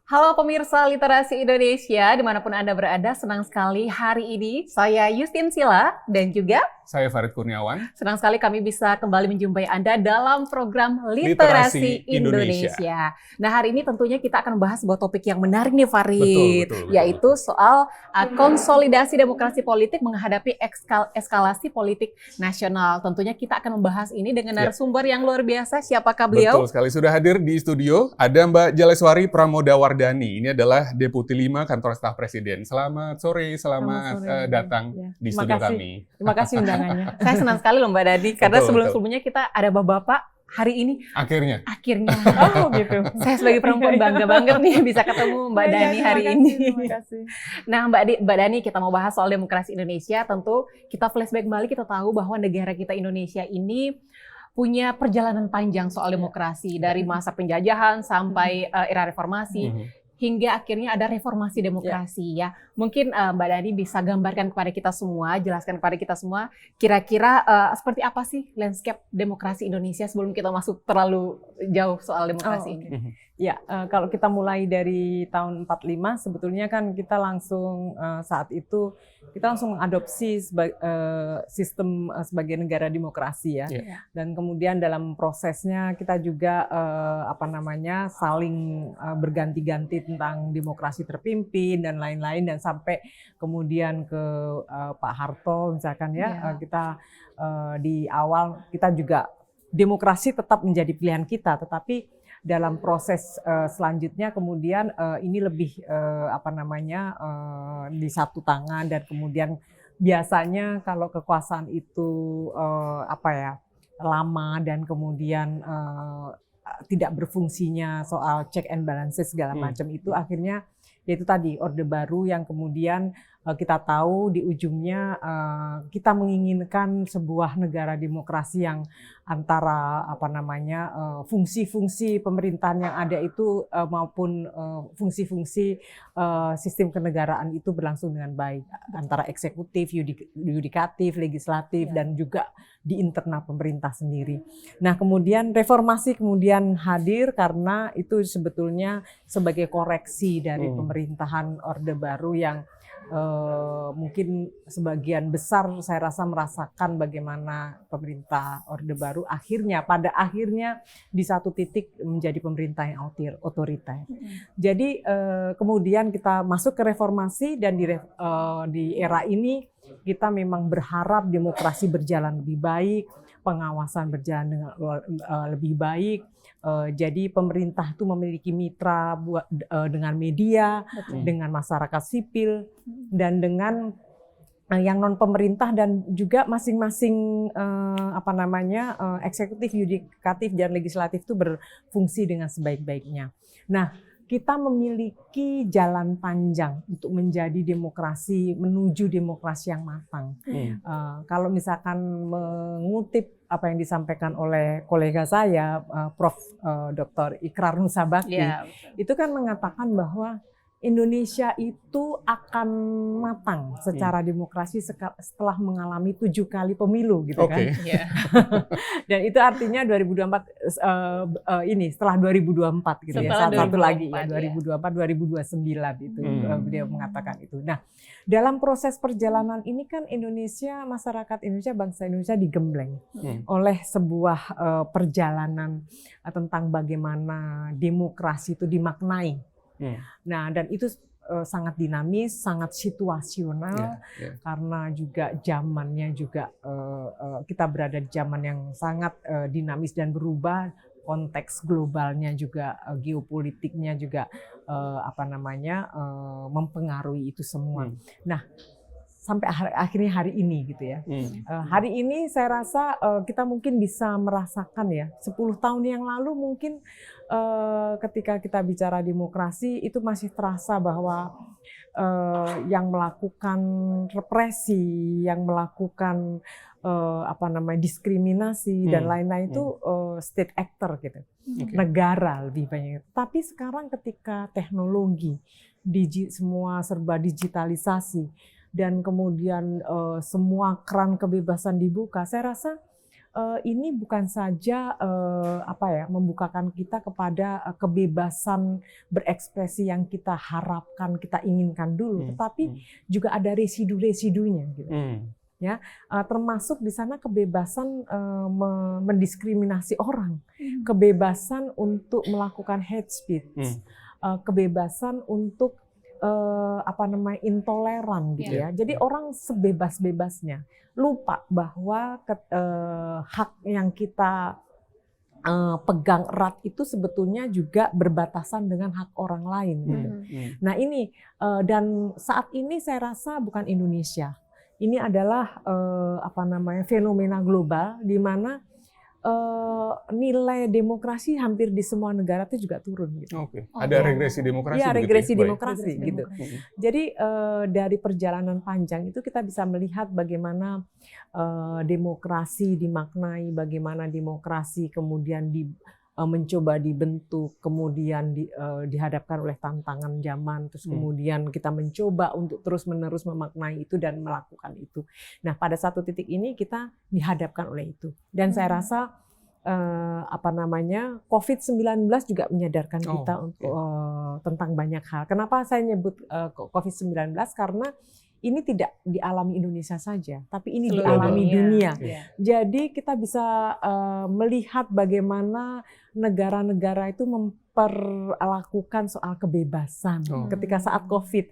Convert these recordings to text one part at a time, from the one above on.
Halo pemirsa Literasi Indonesia, dimanapun Anda berada, senang sekali hari ini saya Yustin Sila dan juga Saya Farid Kurniawan. senang sekali kami bisa kembali menjumpai Anda dalam program Literasi Literasi Indonesia. Indonesia. Nah, hari ini tentunya kita akan bahas sebuah topik yang menarik nih Farid, Betul. yaitu soal konsolidasi demokrasi politik menghadapi eskalasi politik nasional. Tentunya kita akan membahas ini dengan narasumber yang luar biasa. Siapakah beliau? Betul sekali. Sudah hadir di studio, ada Mbak Jaleswari Pramodawardhani. Ini adalah Deputi 5 Kantor Staf Presiden. Selamat sore, selamat datang di studio kami. Terima kasih undangannya. Saya senang sekali loh Mbak Dadi, karena Betul. sebelum-sebelumnya kita ada bapak-bapak, hari ini Akhirnya. oh gitu. Saya sebagai perempuan bangga banget nih bisa ketemu Mbak Dani hari ini. Terima kasih. Nah Mbak Dani, kita mau bahas soal demokrasi Indonesia. Tentu kita flashback kembali, kita tahu bahwa negara kita Indonesia ini punya perjalanan panjang soal demokrasi, dari masa penjajahan sampai era reformasi. Hingga akhirnya ada reformasi demokrasi ya. Mungkin Mbak Dani bisa gambarkan kepada kita semua, jelaskan kepada kita semua, kira-kira seperti apa sih landscape demokrasi Indonesia sebelum kita masuk terlalu jauh soal demokrasi ini. Ya, kalau kita mulai dari tahun 45, sebetulnya kan kita langsung saat itu kita langsung mengadopsi sistem sebagai negara demokrasi ya. Dan kemudian dalam prosesnya kita juga saling berganti-ganti tentang demokrasi terpimpin dan lain-lain, dan sampai kemudian ke Pak Harto misalkan ya. Kita di awal kita juga demokrasi tetap menjadi pilihan kita, tetapi dalam proses selanjutnya kemudian ini lebih di satu tangan, dan kemudian biasanya kalau kekuasaan itu lama dan kemudian tidak berfungsinya soal check and balances segala macam itu, akhirnya yaitu tadi Orde Baru yang kemudian kita tahu di ujungnya kita menginginkan sebuah negara demokrasi yang antara fungsi-fungsi pemerintahan yang ada itu maupun fungsi-fungsi sistem kenegaraan itu berlangsung dengan baik antara eksekutif, yudikatif, legislatif, dan juga di internal pemerintah sendiri. Nah, kemudian reformasi kemudian hadir karena itu sebetulnya sebagai koreksi dari pemerintahan Orde Baru yang mungkin sebagian besar saya rasa merasakan bagaimana pemerintah Orde Baru pada akhirnya di satu titik menjadi pemerintah yang otoriter. Jadi kemudian kita masuk ke reformasi, dan di era ini kita memang berharap demokrasi berjalan lebih baik, pengawasan berjalan dengan lebih baik. Jadi pemerintah itu memiliki mitra dengan media, dengan masyarakat sipil, dan dengan yang non pemerintah, dan juga masing-masing eksekutif, yudikatif, dan legislatif itu berfungsi dengan sebaik-baiknya. Nah, kita memiliki jalan panjang untuk menjadi demokrasi, menuju demokrasi yang matang. Kalau misalkan mengutip apa yang disampaikan oleh kolega saya, Prof. Dr. Ikrar Nussabakti, itu kan mengatakan bahwa Indonesia itu akan matang secara demokrasi setelah mengalami 7 kali pemilu, gitu kan? Dan itu artinya 2024 setelah 2024 gitu ya. Satu lagi ya, 2024-2029 itu beliau mengatakan itu. Nah, dalam proses perjalanan ini kan masyarakat Indonesia, bangsa Indonesia digembleng oleh sebuah perjalanan tentang bagaimana demokrasi itu dimaknai. Nah, dan itu sangat dinamis, sangat situasional, karena juga zamannya juga kita berada di zaman yang sangat dinamis dan berubah, konteks globalnya juga, geopolitiknya juga mempengaruhi itu semua. Nah, sampai akhirnya hari ini gitu ya. Hari ini saya rasa kita mungkin bisa merasakan ya, 10 tahun yang lalu mungkin ketika kita bicara demokrasi itu masih terasa bahwa yang melakukan represi, yang melakukan diskriminasi dan lain-lain itu state actor gitu, negara lebih banyak. Tapi sekarang ketika teknologi, semua serba digitalisasi, dan kemudian semua keran kebebasan dibuka, saya rasa ini bukan saja membukakan kita kepada kebebasan berekspresi yang kita harapkan, kita inginkan dulu, tetapi juga ada residu-residunya gitu. Ya, termasuk di sana kebebasan mendiskriminasi orang, kebebasan untuk melakukan hate speech, kebebasan untuk intoleran gitu ya. Jadi orang sebebas-bebasnya lupa bahwa hak yang kita pegang erat itu sebetulnya juga berbatasan dengan hak orang lain gitu. Nah ini dan saat ini saya rasa bukan Indonesia. Ini adalah fenomena global di mana nilai demokrasi hampir di semua negara itu juga turun gitu. Oke. Ada regresi demokrasi. Iya, regresi demokrasi Baik. gitu. Jadi dari perjalanan panjang itu kita bisa melihat bagaimana demokrasi dimaknai, bagaimana demokrasi kemudian mencoba dibentuk, kemudian dihadapkan oleh tantangan zaman, terus kemudian kita mencoba untuk terus-menerus memaknai itu dan melakukan itu. Nah, pada satu titik ini kita dihadapkan oleh itu. Dan saya rasa COVID-19 juga menyadarkan kita untuk tentang banyak hal. Kenapa saya nyebut COVID-19? Karena ini tidak dialami Indonesia saja, tapi ini dialami dunia. Jadi kita bisa melihat bagaimana negara-negara itu memperlakukan soal kebebasan. Ketika saat COVID,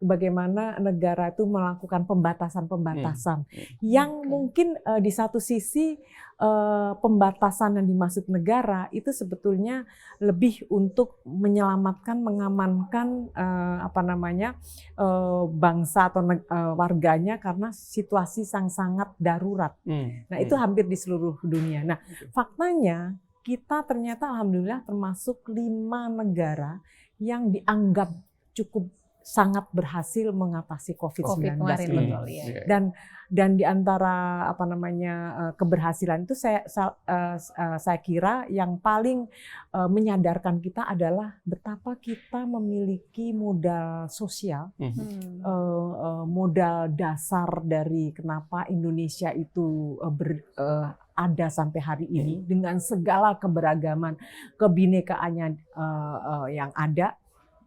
bagaimana negara itu melakukan pembatasan-pembatasan yang mungkin di satu sisi pembatasan yang dimaksud negara itu sebetulnya lebih untuk menyelamatkan, mengamankan bangsa atau warganya karena situasi sangat darurat. Nah itu hampir di seluruh dunia. Nah faktanya kita ternyata alhamdulillah termasuk 5 negara yang dianggap cukup sangat berhasil mengatasi COVID-19 ini. Dan di antara keberhasilan itu saya kira yang paling menyadarkan kita adalah betapa kita memiliki modal sosial, modal dasar dari kenapa Indonesia itu ada sampai hari ini dengan segala keberagaman, kebinekaannya yang ada.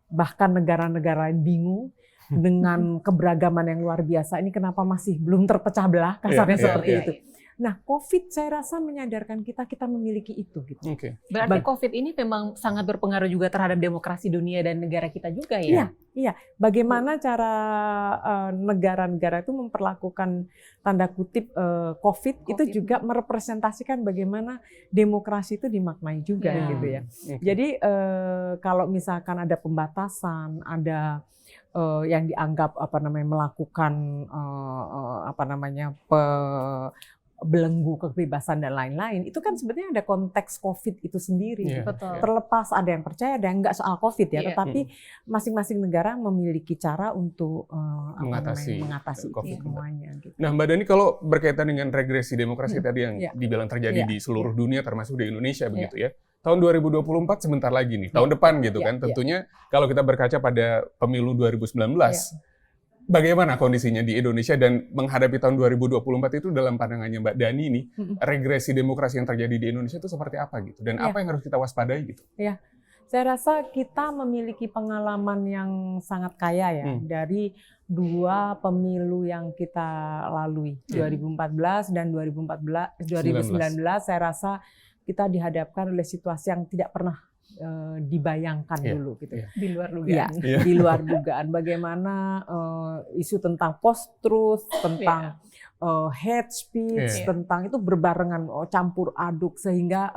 Bahkan negara-negara yang bingung dengan keberagaman yang luar biasa ini kenapa masih belum terpecah belah, kasarnya seperti itu. Nah, COVID saya rasa menyadarkan kita memiliki itu gitu. Berarti COVID ini memang sangat berpengaruh juga terhadap demokrasi dunia dan negara kita juga ya? Iya. Bagaimana cara negara-negara itu memperlakukan tanda kutip COVID itu juga merepresentasikan bagaimana demokrasi itu dimaknai juga gitu ya. Jadi kalau misalkan ada pembatasan, ada yang dianggap melakukan belenggu kebebasan dan lain-lain, itu kan sebenarnya ada konteks COVID itu sendiri. Terlepas ada yang percaya, ada yang enggak soal COVID ya, tetapi masing-masing negara memiliki cara untuk mengatasi itu semuanya. Gitu. Nah Mbak Dani, kalau berkaitan dengan regresi demokrasi tadi yang dibilang terjadi di seluruh dunia termasuk di Indonesia begitu ya, tahun 2024 sebentar lagi nih, tahun depan gitu kan, tentunya kalau kita berkaca pada pemilu 2019, bagaimana kondisinya di Indonesia dan menghadapi tahun 2024 itu dalam pandangannya Mbak Dani ini, regresi demokrasi yang terjadi di Indonesia itu seperti apa gitu? Dan apa yang harus kita waspadai gitu? Saya rasa kita memiliki pengalaman yang sangat kaya ya, dari 2 pemilu yang kita lalui, 2014 dan 2019 saya rasa kita dihadapkan oleh situasi yang tidak pernah dibayangkan dulu gitu. Di luar dugaan. Di luar dugaan. Bagaimana isu tentang post-truth, tentang hate speech, tentang itu berbarengan, campur aduk sehingga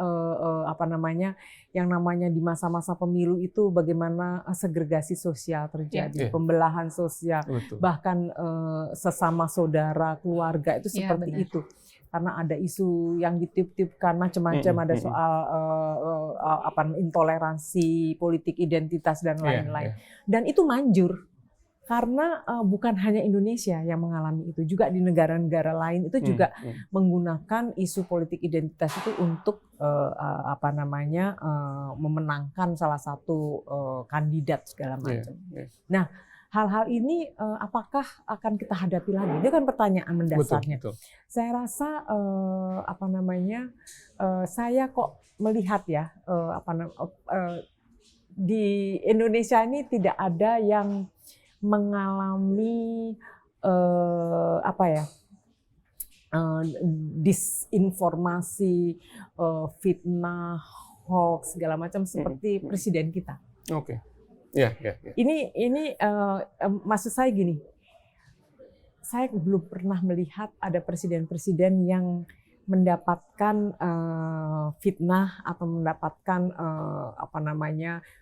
yang namanya di masa-masa pemilu itu bagaimana segregasi sosial terjadi, pembelahan sosial, bahkan sesama saudara, keluarga itu seperti itu. Karena ada isu yang ditiup-tiupkan macam-macam, ada soal intoleransi, politik identitas dan lain-lain. Dan itu manjur karena bukan hanya Indonesia yang mengalami itu, juga di negara-negara lain itu juga menggunakan isu politik identitas itu untuk memenangkan salah satu kandidat segala macam. Nah, hal-hal ini apakah akan kita hadapi lagi? Itu kan pertanyaan mendasarnya. Betul. Saya rasa saya kok melihat ya di Indonesia ini tidak ada yang mengalami disinformasi, fitnah, hoax segala macam seperti presiden kita. Oke. Ya. Ini maksud saya gini. Saya belum pernah melihat ada presiden-presiden yang mendapatkan fitnah atau mendapatkan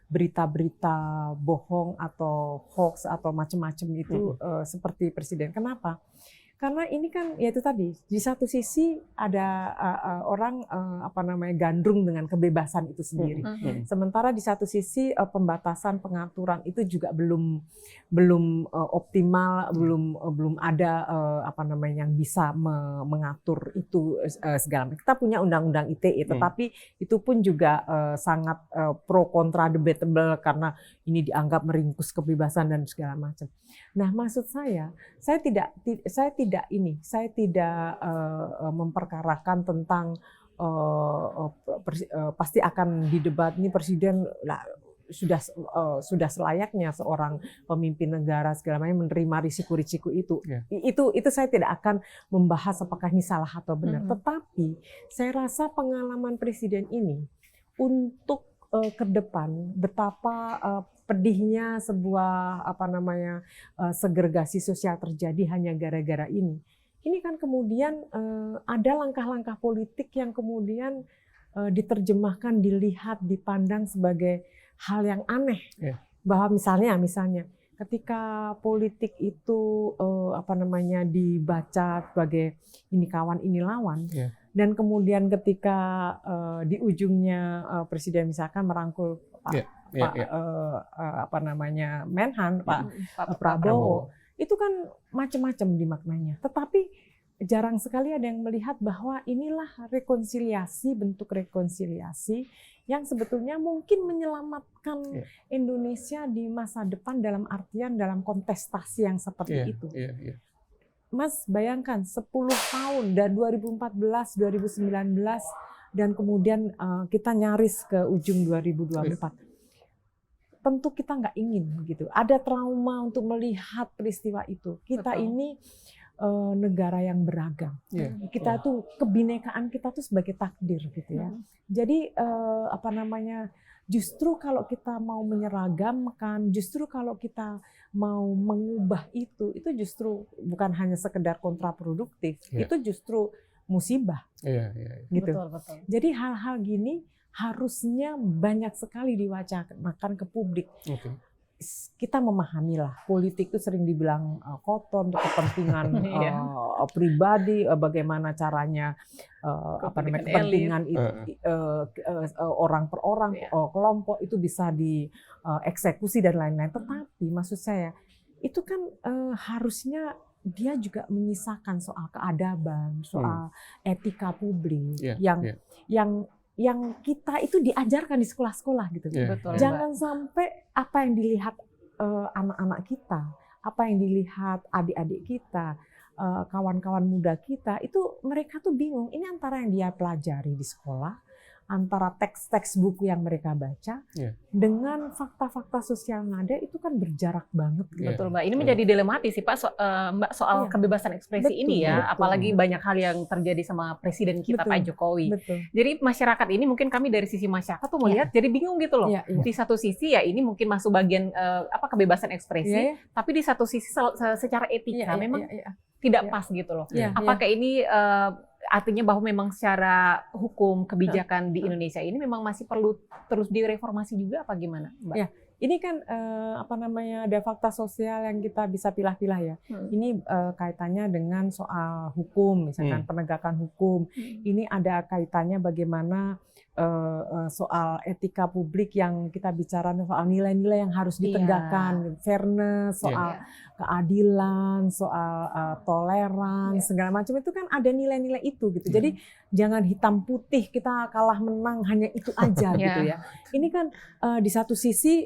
berita-berita bohong atau hoax atau macam-macam itu seperti presiden. Kenapa? Karena ini kan ya itu tadi, di satu sisi ada orang gandrung dengan kebebasan itu sendiri. Sementara di satu sisi pembatasan pengaturan itu juga belum optimal, belum ada yang bisa mengatur itu segala macam. Kita punya undang-undang ITE, tetapi itu pun juga sangat pro kontra debatable karena ini dianggap meringkus kebebasan dan segala macam. Nah, maksud saya tidak memperkarakan tentang pasti akan didebat ini presiden sudah selayaknya seorang pemimpin negara segala macam menerima risiko-risiko itu. Itu saya tidak akan membahas apakah ini salah atau benar. Tetapi saya rasa pengalaman presiden ini untuk ke depan betapa pedihnya sebuah segregasi sosial terjadi hanya gara-gara ini. Ini kan kemudian ada langkah-langkah politik yang kemudian diterjemahkan, dilihat, dipandang sebagai hal yang aneh. Bahwa misalnya ketika politik itu dibaca sebagai ini kawan ini lawan, dan kemudian ketika di ujungnya presiden misalkan merangkul Menhan Pak Prabowo, itu kan macam-macam dimaknanya. Tetapi jarang sekali ada yang melihat bahwa inilah bentuk rekonsiliasi yang sebetulnya mungkin menyelamatkan Indonesia di masa depan dalam artian dalam kontestasi yang seperti itu. Mas bayangkan 10 tahun dari 2014, 2019 dan kemudian kita nyaris ke ujung 2024. Tentu kita nggak ingin gitu. Ada trauma untuk melihat peristiwa itu. Kita ini negara yang beragam. Kita tuh kebinekaan kita tuh sebagai takdir gitu ya. Jadi justru kalau kita mau menyeragamkan, justru kalau kita mau mengubah itu justru bukan hanya sekedar kontraproduktif. Itu justru musibah. Gitu. Betul. Jadi hal-hal gini harusnya banyak sekali diwacanakan ke publik. Kita memahamilah politik itu sering dibilang kotor untuk kepentingan pribadi, bagaimana caranya kepentingan orang per orang, kelompok itu bisa dieksekusi dan lain-lain. Tetapi maksud saya itu kan harusnya dia juga menyisakan soal keadaban, soal etika publik yang kita itu diajarkan di sekolah-sekolah gitu. Betul, jangan sampai apa yang dilihat anak-anak kita, apa yang dilihat adik-adik kita, kawan-kawan muda kita, itu mereka tuh bingung. Ini antara yang dia pelajari di sekolah, antara teks-teks buku yang mereka baca, dengan fakta-fakta sosial yang ada itu kan berjarak banget. Betul, Mbak. Ini menjadi dilematis sih, Pak, Mbak, soal kebebasan ekspresi ini ya. Apalagi banyak hal yang terjadi sama presiden kita, Pak Jokowi. Jadi masyarakat ini mungkin kami dari sisi masyarakat tuh melihat jadi bingung gitu loh. Di satu sisi ya ini mungkin masuk bagian kebebasan ekspresi, tapi di satu sisi secara etika memang tidak pas gitu loh. Apakah ini artinya bahwa memang secara hukum kebijakan di Indonesia ini memang masih perlu terus direformasi juga apa gimana, Mbak? Ini kan ada fakta sosial yang kita bisa pilah-pilah ya. Ini kaitannya dengan soal hukum, misalkan penegakan hukum. Ini ada kaitannya bagaimana soal etika publik yang kita bicara soal nilai-nilai yang harus ditegakkan, fairness, soal keadilan, soal toleransi, segala macam itu kan ada nilai-nilai itu gitu. Jadi Jangan hitam putih kita kalah menang hanya itu aja gitu ya. Ini kan di satu sisi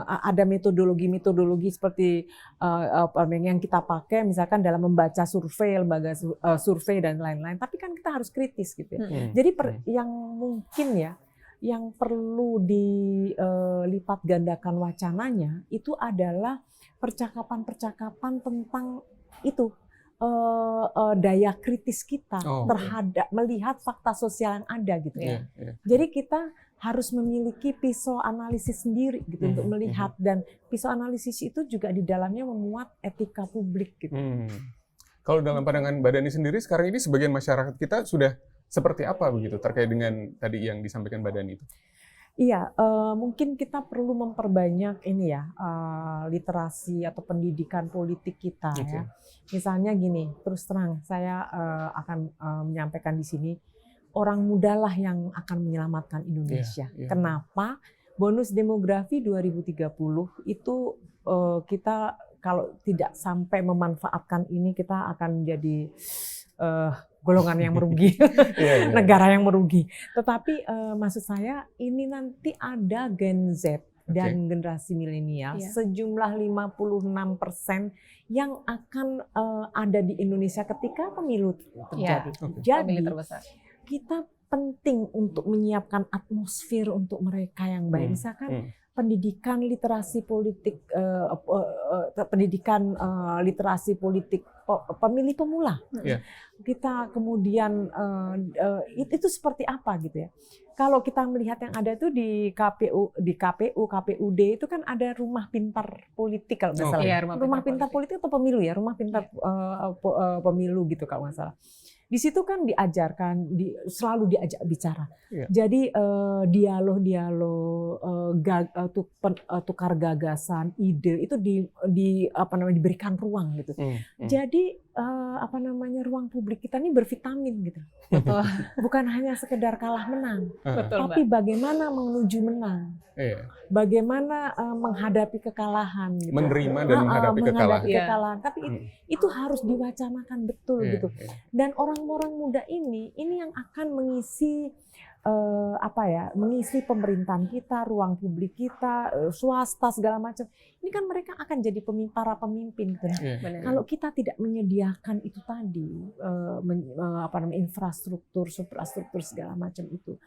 ada metodologi seperti yang kita pakai misalkan dalam membaca survei, lembaga survei dan lain-lain. Tapi kan kita harus kritis gitu ya. Jadi yang mungkin ya, yang perlu dilipat gandakan wacananya itu adalah percakapan-percakapan tentang itu. Daya kritis kita terhadap melihat fakta sosial yang ada gitu ya. Jadi kita harus memiliki pisau analisis sendiri gitu untuk melihat, dan pisau analisis itu juga di dalamnya memuat etika publik gitu. Kalau dalam pandangan Mbak Dani sendiri sekarang ini sebagian masyarakat kita sudah seperti apa begitu terkait dengan tadi yang disampaikan Mbak Dani itu? Iya, mungkin kita perlu memperbanyak ini ya, literasi atau pendidikan politik kita ya. Misalnya gini, terus terang saya akan menyampaikan di sini, orang muda lah yang akan menyelamatkan Indonesia. Kenapa? Bonus demografi 2030 itu kita kalau tidak sampai memanfaatkan ini, kita akan jadi golongan yang merugi, negara yang merugi. Tetapi maksud saya ini nanti ada Gen Z dan generasi milenial sejumlah 56% yang akan ada di Indonesia ketika pemilu terjadi. Jadi kita penting untuk menyiapkan atmosfer untuk mereka yang baik. Misalkan pendidikan literasi politik, pemilih pemula. Kita kemudian itu seperti apa gitu ya. Kalau kita melihat yang ada tuh di KPUD itu kan ada rumah pintar politik kalau nggak salah. Rumah pintar politik atau pemilu ya, rumah pintar pemilu gitu kalau nggak salah. Di situ kan diajarkan, selalu diajak bicara. Jadi dialog, tukar gagasan, ide itu diberikan ruang gitu. Jadi ruang publik kita ini bervitamin gitu. Betul. Bukan hanya sekedar kalah menang, tapi bagaimana menuju menang. Bagaimana menghadapi kekalahan gitu. Menerima dan menghadapi kekalahan. Tapi itu harus diwacanakan betul gitu. Dan orang-orang muda ini yang akan mengisi mengisi pemerintahan kita, ruang publik kita, swasta segala macam. Ini kan mereka akan jadi para pemimpin. Kalau kita tidak menyediakan itu tadi, infrastruktur, suprastruktur segala macam itu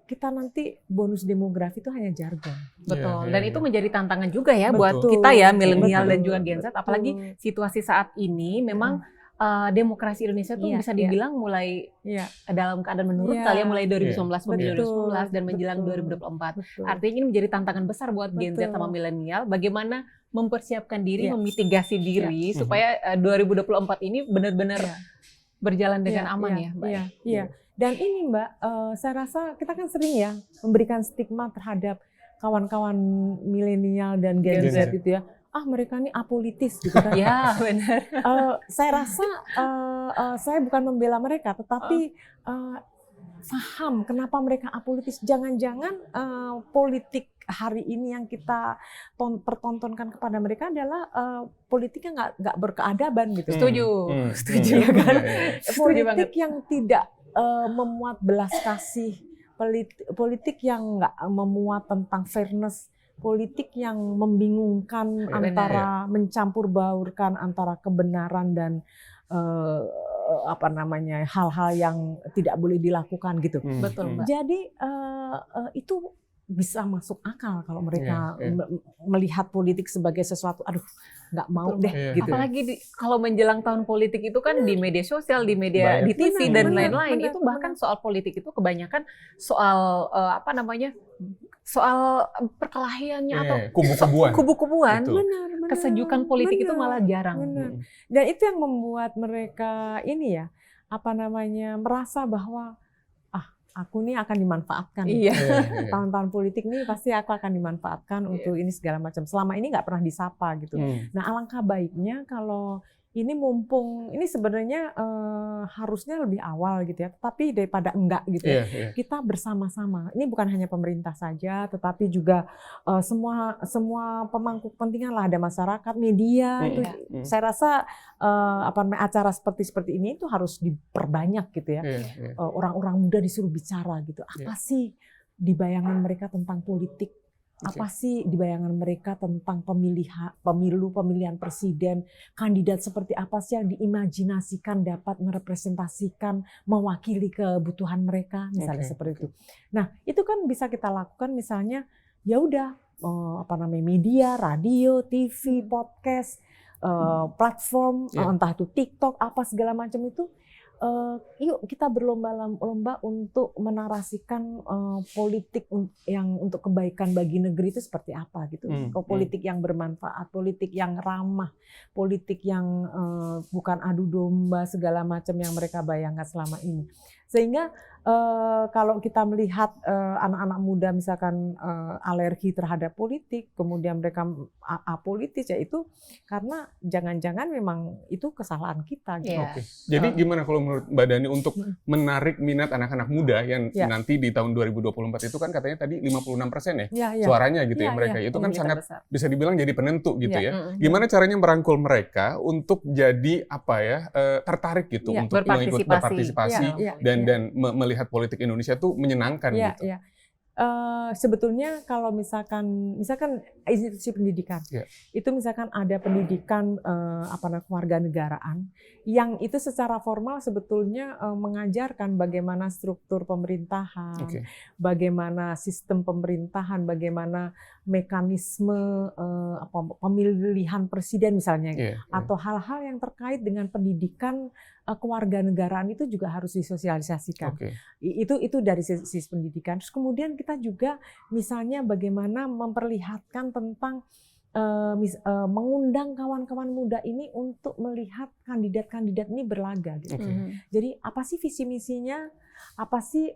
kita nanti bonus demografi itu hanya jargon. Betul. Dan itu menjadi tantangan juga ya buat kita ya, milenial dan juga Gen Z. Apalagi situasi saat ini memang demokrasi Indonesia tuh bisa dibilang mulai dalam keadaan menurun kali ya, mulai 2019 pemilu 2019 dan menjelang 2024. Artinya ini menjadi tantangan besar buat Gen Z sama milenial, bagaimana mempersiapkan diri, memitigasi diri supaya 2024 ini benar-benar berjalan dengan aman ya, Mbak. Iya. Dan ini Mbak, saya rasa kita kan sering ya memberikan stigma terhadap kawan-kawan milenial dan Gen Z itu ya. Mereka ini apolitis gitu kan. Ya, benar. Saya rasa saya bukan membela mereka, tetapi paham kenapa mereka apolitis. Jangan-jangan politik hari ini yang kita pertontonkan kepada mereka adalah politiknya nggak berkeadaban gitu. Setuju ya kan? Politik yang tidak memuat belas kasih, politik yang nggak memuat tentang fairness, politik yang membingungkan antara mencampur baurkan antara kebenaran dan hal-hal yang tidak boleh dilakukan gitu. Betul, Mbak. Jadi itu bisa masuk akal kalau mereka melihat politik sebagai sesuatu, nggak mau deh gitu. Apalagi kalau menjelang tahun politik itu kan di media sosial, di media, di TV dan lain-lain, itu bahkan soal politik itu kebanyakan soal soal perkelahiannya atau kubu-kubuan. Benar. Kesejukan politik itu malah jarang. Benar. Dan itu yang membuat mereka ini ya, merasa bahwa aku nih akan dimanfaatkan. Tahun-tahun politik nih pasti aku akan dimanfaatkan untuk ini segala macam. Selama ini nggak pernah disapa gitu. Nah, alangkah baiknya kalau ini mumpung ini sebenarnya harusnya lebih awal gitu ya, tapi daripada enggak gitu ya, kita bersama-sama. Ini bukan hanya pemerintah saja, tetapi juga semua pemangku kepentingan lah, ada masyarakat, media. Itu, saya rasa acara seperti ini itu harus diperbanyak gitu ya. Orang-orang muda disuruh bicara gitu. Apa sih di bayangan mereka tentang politik? Apa sih di bayangan mereka tentang pemilihan presiden, kandidat seperti apa sih yang diimajinasikan dapat merepresentasikan, mewakili kebutuhan mereka, misalnya seperti itu. Nah, itu kan bisa kita lakukan misalnya, ya udah media, radio, TV, podcast, platform, entah itu TikTok, apa segala macam itu. Yuk kita berlomba-lomba untuk menarasikan politik yang untuk kebaikan bagi negeri itu seperti apa gitu. Politik yang bermanfaat, politik yang ramah, politik yang bukan adu domba segala macam yang mereka bayangkan selama ini. Sehingga kalau kita melihat anak-anak muda misalkan alergi terhadap politik, kemudian mereka apolitis, ya itu karena jangan-jangan memang itu kesalahan kita. Gitu. Jadi gimana kalau menurut Mbak Dani untuk menarik minat anak-anak muda yang nanti di tahun 2024 itu kan katanya tadi 56% suaranya gitu ya mereka. Itu kan sangat besar. Bisa dibilang jadi penentu gitu ya. Gimana caranya merangkul mereka untuk jadi tertarik gitu untuk mengikut berpartisipasi dan melihat politik Indonesia tuh menyenangkan gitu. Sebetulnya kalau misalkan institusi pendidikan, itu misalkan ada pendidikan kewarganegaraan yang itu secara formal sebetulnya mengajarkan bagaimana struktur pemerintahan, bagaimana sistem pemerintahan, bagaimana mekanisme pemilihan presiden misalnya, atau hal-hal yang terkait dengan pendidikan kewarganegaraan itu juga harus disosialisasikan. Itu dari sisi pendidikan. Terus kemudian kita juga misalnya bagaimana memperlihatkan tentang mengundang kawan-kawan muda ini untuk melihat kandidat-kandidat ini berlaga gitu. Jadi apa sih visi misinya? Apa sih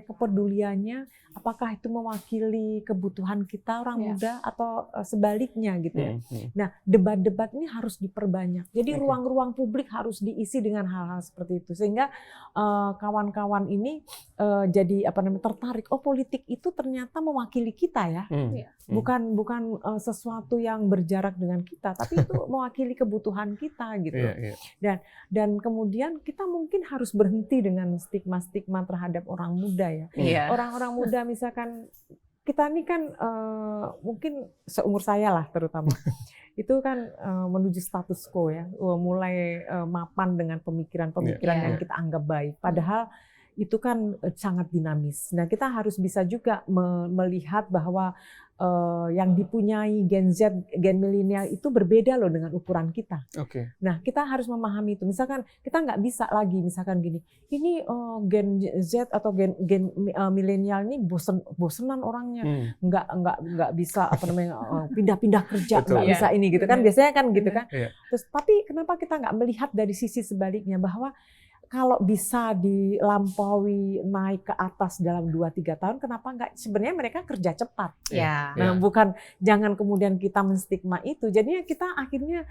kepeduliannya? Apakah itu mewakili kebutuhan kita orang muda atau sebaliknya gitu ya. Nah, debat-debat ini harus diperbanyak. Jadi ruang-ruang publik harus diisi dengan hal-hal seperti itu sehingga kawan-kawan ini jadi tertarik. Oh, politik itu ternyata mewakili kita ya. Bukan sesuatu yang berjarak dengan kita, tapi itu mewakili kebutuhan kita gitu. Dan kemudian kita mungkin harus berhenti dengan stigma-stigma terhadap orang muda ya. Orang-orang muda misalkan kita ini kan mungkin seumur saya lah terutama itu kan menuju status quo ya, mulai mapan dengan pemikiran-pemikiran yang kita anggap baik. Padahal itu kan sangat dinamis. Nah, kita harus bisa juga melihat bahwa yang dipunyai Gen Z, Gen milenial itu berbeda loh dengan ukuran kita. Nah, kita harus memahami itu. Misalkan kita nggak bisa lagi, misalkan gini, ini Gen Z atau Gen milenial ini bosenan orangnya, nggak bisa pindah-pindah kerja, nggak bisa ini gitu kan, biasanya kan gitu kan. Terus tapi kenapa kita nggak melihat dari sisi sebaliknya bahwa kalau bisa dilampaui naik ke atas dalam 2-3 tahun, kenapa enggak? Sebenarnya mereka kerja cepat. Nah, bukan jangan kemudian kita menstigma itu. Jadinya kita akhirnya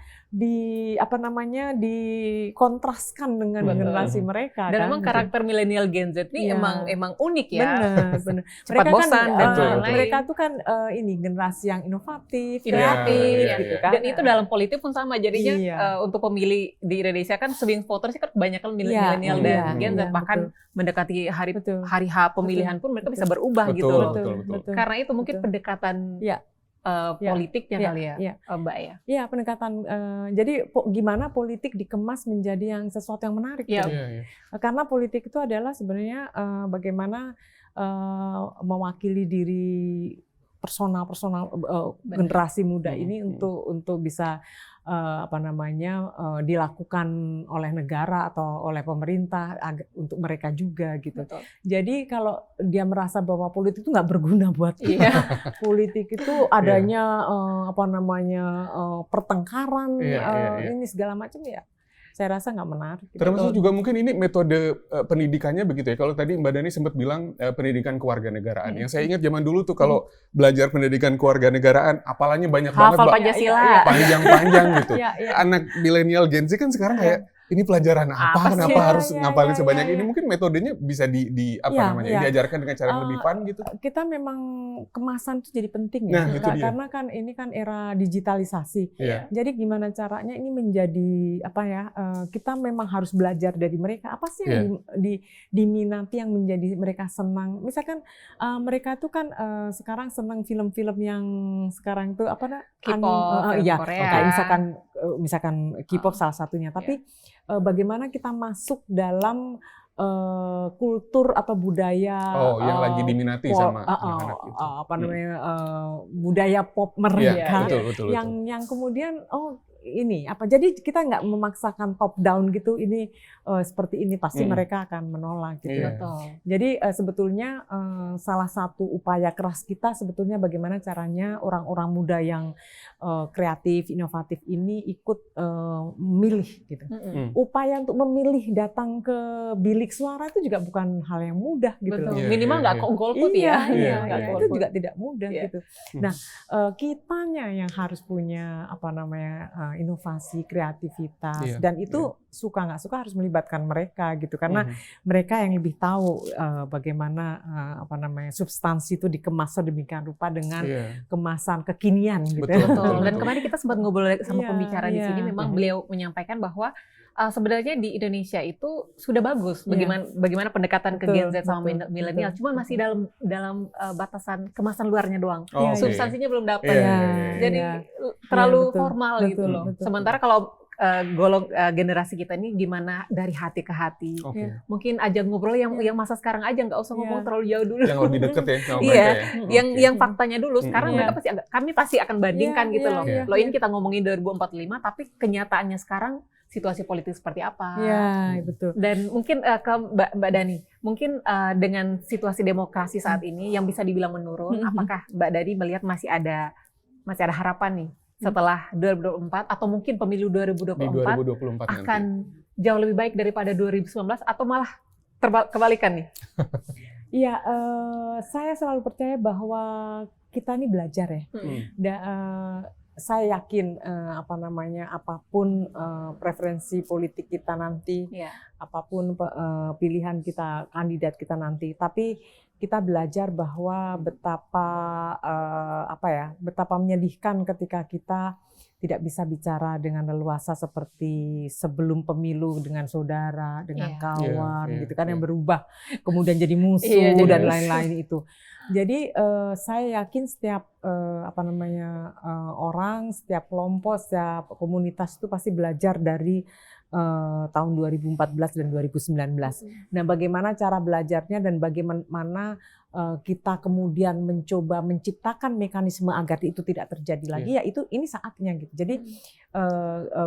dikontraskan dengan generasi mereka. Dan memang karakter milenial Gen Z ini emang unik ya. Benar. Cepat bosan dan mereka tuh kan generasi yang inovatif, kreatif gitu kan. Dan itu dalam politik pun sama. Jadinya untuk pemilih di Indonesia kan swing voters kan kebanyakan milenial dan Gen Z, bahkan mendekati hari H pemilihan pun mereka bisa berubah gitu. Betul. Karena itu mungkin pendekatan politiknya kali ya, Mbak ya. Iya, pendekatan. Jadi gimana politik dikemas menjadi yang sesuatu yang menarik. Karena politik itu adalah sebenarnya bagaimana mewakili diri personal generasi muda ini untuk bisa dilakukan oleh negara atau oleh pemerintah untuk mereka juga gitu. Jadi kalau dia merasa bahwa politik itu nggak berguna buat kita, politik itu adanya pertengkaran ini segala macam ya. saya rasa nggak menarik. Termasuk juga mungkin ini metode pendidikannya begitu ya. Kalau tadi Mbak Dani sempat bilang pendidikan kewarganegaraan. Yang saya ingat zaman dulu tuh kalau belajar pendidikan kewarganegaraan, hafalannya banyak banget, hafal Pancasila, panjang-panjang gitu. Anak milenial Gen Z kan sekarang kayak ini pelajaran apa? Kenapa harus ngapalin sebanyak ini? Mungkin metodenya bisa diajarkan dengan cara yang lebih fun gitu. Kita memang kemasan itu jadi penting ya, karena kan ini kan era digitalisasi. Jadi gimana caranya ini menjadi apa ya? Kita memang harus belajar dari mereka. Apa sih yang diminati yang menjadi mereka senang? Misalkan mereka tuh kan sekarang senang film-film yang sekarang tuh apa K-pop, Korea. Kayak misalkan K-pop salah satunya. Tapi bagaimana kita masuk dalam kultur atau budaya yang lagi diminati sama anak-anak gitu. Apa namanya budaya pop mereka betul. yang kemudian ini apa, jadi kita nggak memaksakan top down gitu, ini seperti ini pasti mereka akan menolak gitu. Jadi sebetulnya salah satu upaya keras kita sebetulnya bagaimana caranya orang-orang muda yang kreatif, inovatif ini ikut memilih gitu. Upaya untuk memilih datang ke bilik suara itu juga bukan hal yang mudah gitu. Minimal nggak golput itu juga tidak mudah gitu. Nah, kitanya yang harus punya apa namanya inovasi, kreativitas, dan itu suka nggak suka harus melibatkan mereka gitu, karena mereka yang lebih tahu bagaimana apa namanya substansi itu dikemas sedemikian rupa dengan kemasan kekinian gitu. Betul. Dan kemarin kita sempat ngobrol sama pembicara di sini, memang beliau menyampaikan bahwa sebenarnya di Indonesia itu sudah bagus bagaimana pendekatan ke Gen Z sama milenial, cuma masih dalam batasan kemasan luarnya doang. Substansinya belum dapat. Jadi terlalu formal gitu loh. Sementara kalau generasi kita ini gimana dari hati ke hati. Mungkin aja ngobrol yang masa sekarang aja, nggak usah ngomong terlalu jauh dulu. Yang lebih deket ya sama mereka ya. Yang faktanya dulu. Sekarang mereka kami pasti akan bandingkan gitu loh. Loh ini kita ngomongin 2045, tapi kenyataannya sekarang situasi politik seperti apa. Betul. Dan mungkin ke Mbak Dani, mungkin dengan situasi demokrasi saat ini yang bisa dibilang menurun, apakah Mbak Dani melihat masih ada harapan nih setelah 2024 atau mungkin pemilu 2024 akan jauh lebih baik daripada 2019 atau malah kebalikan nih? Iya, saya selalu percaya bahwa kita ini belajar ya. Saya yakin apapun preferensi politik kita nanti, apapun pilihan kita, kandidat kita nanti, tapi kita belajar bahwa betapa menyedihkan ketika kita tidak bisa bicara dengan leluasa seperti sebelum pemilu dengan saudara, dengan kawan, gitu kan, yang berubah kemudian jadi musuh dan lain-lain itu. Jadi saya yakin setiap orang, setiap kelompok, setiap komunitas itu pasti belajar dari tahun 2014 dan 2019. Nah, bagaimana cara belajarnya dan bagaimana kita kemudian mencoba menciptakan mekanisme agar itu tidak terjadi lagi, ini saatnya gitu. Jadi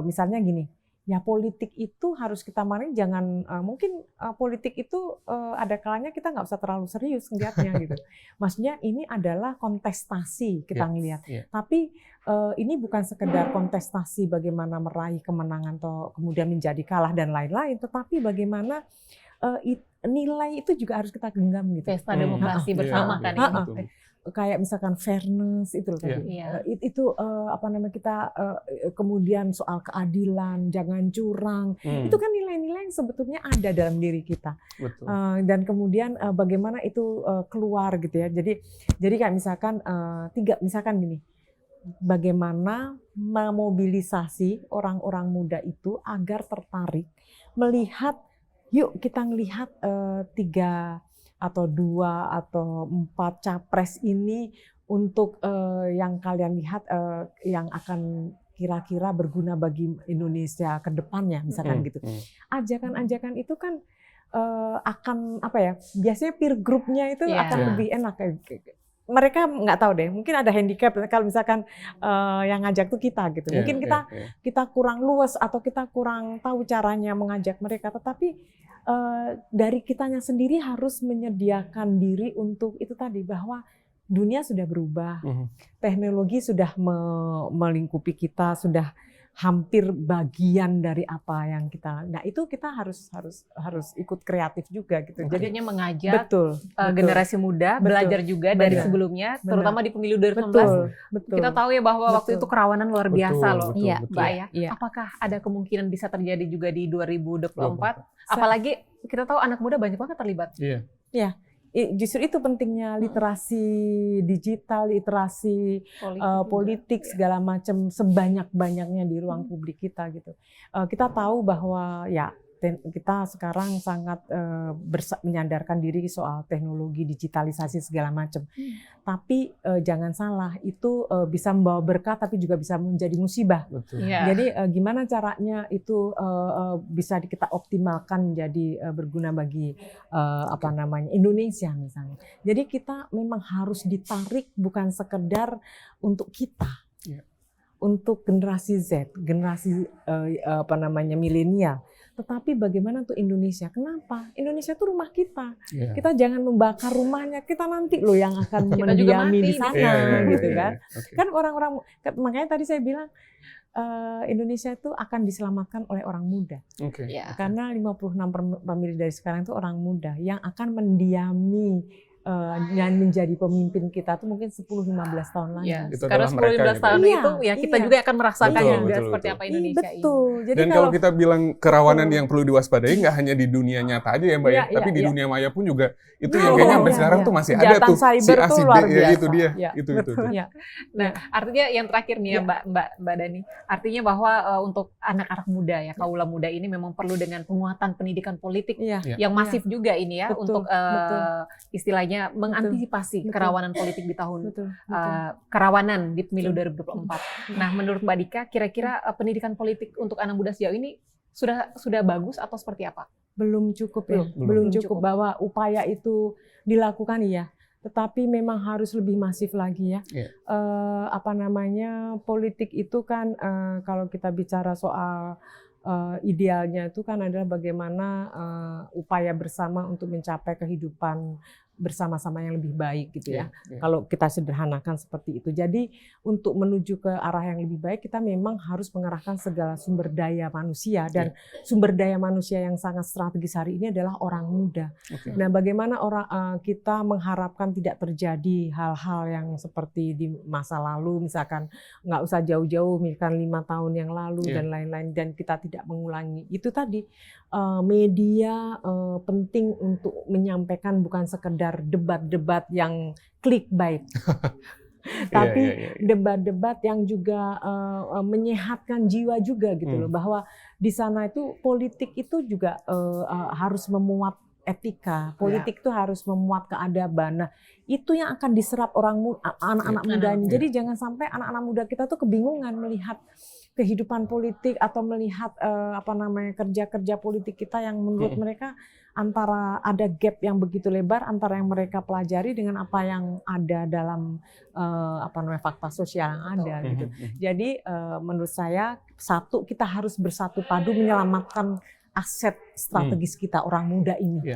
misalnya gini, ya politik itu harus kita mainin, jangan mungkin politik itu ada kalanya kita nggak usah terlalu serius ngelihatnya gitu. Maksudnya ini adalah kontestasi kita ngelihat, tapi ini bukan sekedar kontestasi bagaimana meraih kemenangan atau kemudian menjadi kalah dan lain-lain, tetapi bagaimana nilai itu juga harus kita genggam gitu. Pesta demokrasi bersama kan ini. Kayak misalkan fairness itu tadi. Itu kita kemudian soal keadilan, jangan curang. Itu kan nilai-nilai yang sebetulnya ada dalam diri kita. Dan kemudian bagaimana itu keluar gitu ya. Jadi kayak misalkan misalkan gini. Bagaimana memobilisasi orang-orang muda itu agar tertarik melihat, yuk kita ngelihat 3 atau 2 atau 4 capres ini untuk yang kalian lihat yang akan kira-kira berguna bagi Indonesia ke depannya, misalkan gitu. Ajakan-ajakan itu kan akan biasanya peer group-nya itu akan lebih enak. Mereka nggak tahu deh, mungkin ada handicap kalau misalkan yang ngajak tuh kita gitu. Mungkin kita kurang luas atau kita kurang tahu caranya mengajak mereka, tetapi dari kitanya sendiri harus menyediakan diri untuk itu tadi, bahwa dunia sudah berubah, teknologi sudah melingkupi kita, sudah hampir bagian dari apa yang kita. Nah itu kita harus ikut kreatif juga gitu. Jadi Jadinya mengajak betul. generasi muda belajar juga dari sebelumnya, terutama di pemilu 2019. Betul. Kita tahu ya bahwa waktu itu kerawanan luar biasa loh, Mbak ya. Iya. Apakah ada kemungkinan bisa terjadi juga di 2024? Apalagi kita tahu anak muda banyak banget terlibat. Iya. Justru itu pentingnya literasi digital, literasi politik segala macam sebanyak-banyaknya di ruang publik kita gitu. Kita tahu bahwa ya kita sekarang sangat menyadarkan diri soal teknologi digitalisasi segala macam. Tapi jangan salah, itu bisa membawa berkah tapi juga bisa menjadi musibah. Jadi gimana caranya itu bisa kita optimalkan menjadi berguna bagi Indonesia misalnya. Jadi kita memang harus ditarik bukan sekedar untuk kita. Untuk generasi Z, generasi milenial. Tetapi bagaimana untuk Indonesia? Kenapa? Indonesia itu rumah kita. Kita jangan membakar rumahnya. Kita nanti loh yang akan mendiami di sana, gitu kan? Kan orang-orang, makanya tadi saya bilang Indonesia itu akan diselamatkan oleh orang muda. Karena 56 pemilih dari sekarang itu orang muda yang akan mendiami dan menjadi pemimpin kita tuh mungkin 10-15 tahun lagi. Karena 10-15 tahun itu ya kita juga akan merasakan juga seperti apa Indonesia ini. Jadi dan kalau kita bilang kerawanan yang perlu diwaspadai nggak hanya di dunia nyata aja ya Mbak ya, tapi di dunia maya pun juga itu yang kayaknya sampai sekarang tuh masih ada tuh si A si B itu dia. Itu. Nah, artinya yang terakhir nih ya Mbak Dani, artinya bahwa untuk anak-anak muda ya, kaula muda ini memang perlu dengan penguatan pendidikan politik yang masif juga ini ya untuk istilahnya mengantisipasi kerawanan politik di tahun kerawanan di pemilu 2024. Nah, menurut Mbak Dika, kira-kira pendidikan politik untuk anak muda sejauh ini sudah bagus atau seperti apa? Belum cukup ya, belum cukup bahwa upaya itu dilakukan ya. Tetapi memang harus lebih masif lagi ya. Politik itu kan kalau kita bicara soal idealnya itu kan adalah bagaimana upaya bersama untuk mencapai kehidupan bersama-sama yang lebih baik gitu ya. Kalau kita sederhanakan seperti itu. Jadi untuk menuju ke arah yang lebih baik kita memang harus mengerahkan segala sumber daya manusia dan sumber daya manusia yang sangat strategis hari ini adalah orang muda. Nah, bagaimana kita mengharapkan tidak terjadi hal-hal yang seperti di masa lalu, misalkan nggak usah jauh-jauh, misalkan 5 tahun yang lalu dan lain-lain, dan kita tidak mengulangi. Itu tadi media penting untuk menyampaikan bukan sekedar debat-debat yang clickbait, tapi debat-debat yang juga menyehatkan jiwa juga gitu loh, bahwa di sana itu politik itu juga harus memuat etika, politik itu harus memuat keadaban. Nah, itu yang akan diserap anak-anak muda ini. Jadi jangan sampai anak-anak muda kita tuh kebingungan melihat kehidupan politik atau melihat kerja-kerja politik kita yang menurut mereka antara ada gap yang begitu lebar antara yang mereka pelajari dengan apa yang ada dalam fakta sosial yang ada gitu. Jadi menurut saya satu, kita harus bersatu padu menyelamatkan aset strategis kita orang muda ini.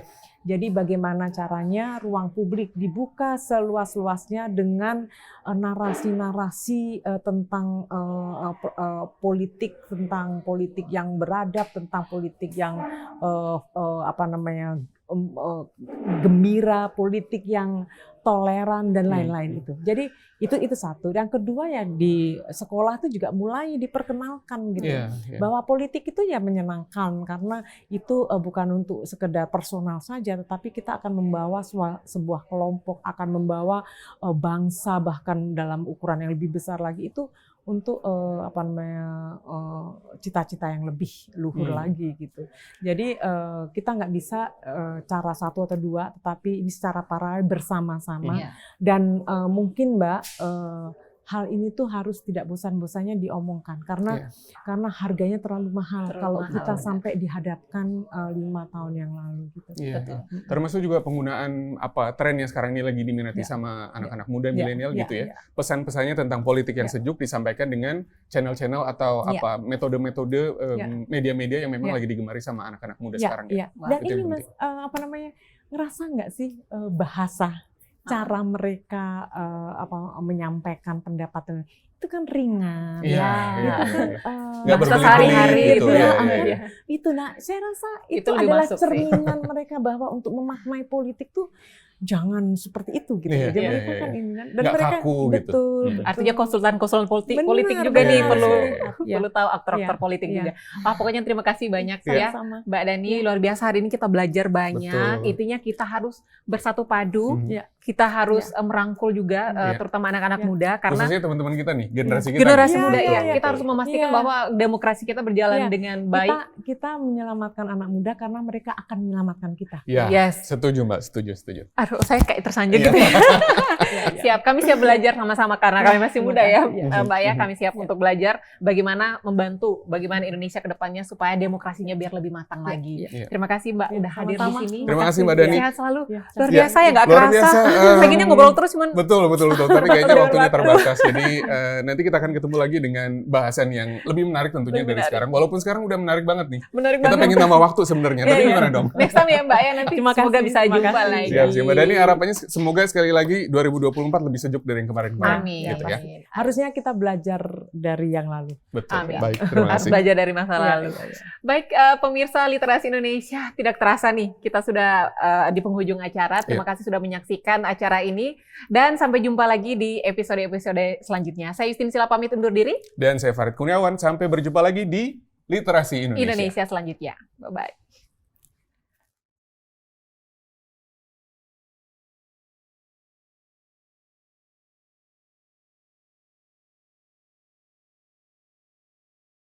Jadi bagaimana caranya ruang publik dibuka seluas-luasnya dengan narasi-narasi tentang politik yang beradab, tentang politik yang gembira, politik yang toleran dan lain-lain itu. Jadi itu satu. Dan kedua ya di sekolah itu juga mulai diperkenalkan gitu. Bahwa politik itu ya menyenangkan karena itu bukan untuk sekedar personal saja, tetapi kita akan membawa sebuah kelompok, akan membawa bangsa bahkan dalam ukuran yang lebih besar lagi itu untuk cita-cita yang lebih luhur lagi gitu. Jadi kita nggak bisa cara satu atau dua, tetapi ini secara paralel bersama-sama. Dan mungkin Mbak, hal ini tuh harus tidak bosan-bosannya diomongkan karena harganya terlalu mahal kalau kita sampai dihadapkan 5 tahun yang lalu gitu. Termasuk juga penggunaan tren yang sekarang ini lagi diminati sama anak-anak muda milenial gitu ya. Pesan-pesannya tentang politik yang sejuk disampaikan dengan channel-channel atau metode-metode media-media yang memang lagi digemari sama anak-anak muda sekarang ya. Dan ini Mas, ngerasa nggak sih bahasa cara mereka menyampaikan pendapat itu kan ringan. Iya, Itu kan nggak bahasa berbeli-beli sehari-hari gitu. gitu Ya, ya. ya. Iya. itu. Nah, saya rasa itu Itu lebih adalah masuk sih. cerminan mereka bahwa untuk memaknai politik tuh jangan seperti itu gitu. Iya, Jadi iya, mereka iya. kan ini kan, dan Nggak mereka kaku gitu. betul. Artinya konsultan-konsultan politik Benar, juga nih benar. perlu Ya. perlu tahu aktor-aktor Iya, politik iya. juga. Pak, pokoknya terima kasih banyak ya. Sama-sama. Mbak Dani, luar biasa hari ini kita belajar banyak. Betul. Intinya kita harus bersatu padu, Mhm. Ya. kita harus merangkul juga Iya. terutama anak-anak Ya. muda karena Khususnya teman-teman kita nih, generasi kita. generasi nih. muda Iya, ya. iya, Kita harus memastikan Iya. bahwa demokrasi kita berjalan Iya. dengan baik. Kita menyelamatkan anak muda karena mereka akan menyelamatkan kita. Ya, Yes. setuju Mbak, setuju. Aduh, saya kayak tersanjung Iya. gitu ya. Iya. Siap, kami siap belajar sama-sama karena kami masih Terima muda ya, kasih, ya. Mbak ya. Mhm. Kami siap Ya. untuk belajar bagaimana membantu, bagaimana Indonesia ke depannya supaya demokrasinya biar lebih matang Ya, lagi. ya. Terima kasih Mbak Ya, udah hadir di sama-sama. sini. Terima kasih Mbak Dani. Sehat selalu. Ya, Luar Ya, biasa ya, nggak luar kerasa. biasa, Pengennya ngobrol terus cuman Betul. Tapi kayaknya Betul, waktunya betul. terbatas. Jadi nanti kita akan ketemu lagi dengan bahasan yang lebih menarik tentunya Lebih dari menarik. sekarang. Walaupun sekarang udah menarik banget nih. menarik Kita banget. pengen nambah waktu sebenarnya. Tapi Iya, gimana iya. dong? Next time ya Mbak ya, nanti Terima semoga kasih, bisa terima jumpa kasih. lagi. Siap. Mbak Dani harapannya semoga sekali lagi 2024 lebih sejuk dari yang kemarin-kemarin. Amin. Gitu ya. Amin. Harusnya kita belajar dari yang lalu. Betul. Amin. Baik, terima Harus kasih. belajar dari masa Iya, lalu. iya, iya. Baik, pemirsa Literasi Indonesia, tidak terasa nih kita sudah di penghujung acara. Terima kasih sudah menyaksikan acara ini dan sampai jumpa lagi di episode-episode selanjutnya. Saya Justin Sila pamit undur diri. Dan saya Farid Kurniawan, sampai berjumpa lagi di Literasi Indonesia. Indonesia selanjutnya. Bye bye.